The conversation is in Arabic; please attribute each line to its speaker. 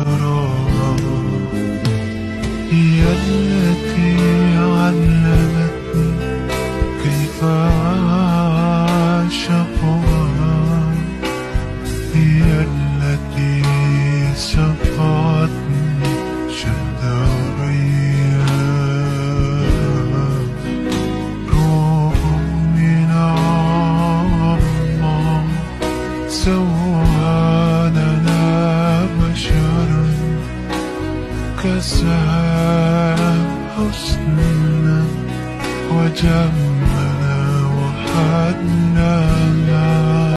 Speaker 1: بشرى هي التي علمتني كيف أعشق، هي التي سقتني شهد الريان. روح من الله سوى لنا بشرا كساه حسنا وجملا وحدنا.